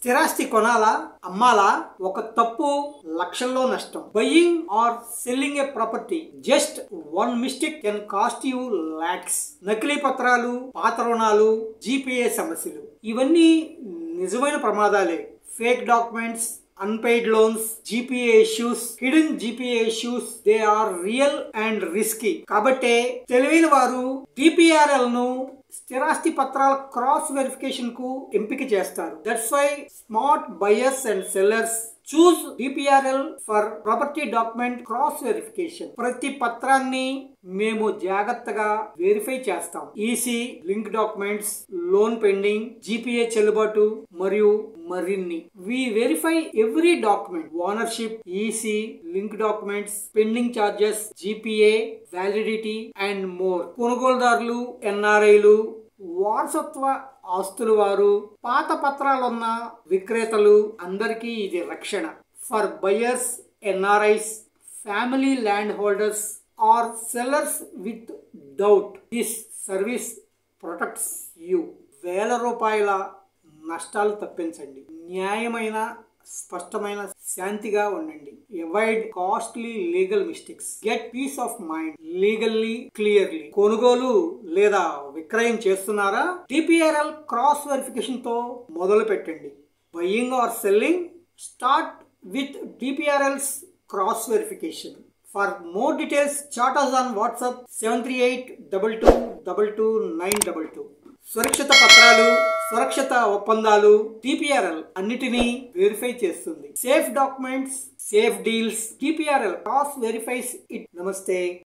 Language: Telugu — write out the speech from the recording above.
స్థిరాస్తి కొనాలా అమ్మాలా ఒక తప్పు లక్షల్లో నష్టం. Buying or selling a property just one mistake can cost you lakhs. నకిలీ పత్రాలు, పాత రుణాలు, జీపీఏ సమస్యలు ఇవన్నీ నిజమైన ప్రమాదాలే. Fake documents, unpaid loans, GPA issues, hidden GPA issues, they are real and risky. కాబట్టే తెలివైన వారు DPRL ను స్థిరాస్తి పత్రాల క్రాస్ వెరిఫికేషన్ కు ఎంపిక చేస్తారు. That's why smart buyers and sellers choose DPRL for property document cross verification. ప్రతి పత్రాన్ని మేము జాగ్రత్తగా వెరిఫై చేస్తాం. EC, link documents, loan pending, GPA చెల్లుబాటు మరియు మరిన్ని. We verify every document, ownership, EC, link documents, pending charges, GPA, validity and more. కొనుగోలుదారులు, ఎన్ఆర్ఐలు, వారసత్వ ఆస్తుల వారు, పాత పత్రాలున్న విక్రేతలు అందరికీ ఇది రక్షణ. For buyers, NRIs, family land holders or sellers with doubt, this service protects you. వేల రూపాయల నష్టాలు తప్పించండి. న్యాయమైన, స్పష్టమైన, శాంతిగా ఉండండి. Avoid costly legal mistakes. Get peace of mind legally, clearly. కొనుగోలు లేదా విక్రయం చేస్తున్నారా? DPRL క్రాస్ వెరిఫికేషన్ తో మొదలు పెట్టండి. Buying or selling, start with DPRL's cross verification. For more details chat us on WhatsApp 7382222922. సురక్షిత పత్రాలు, సురక్షిత ఒప్పందాలు DPRL అన్నిటినీ వెరిఫై చేస్తుంది. Safe documents, safe deals. DPRL cross verifies it. నమస్తే.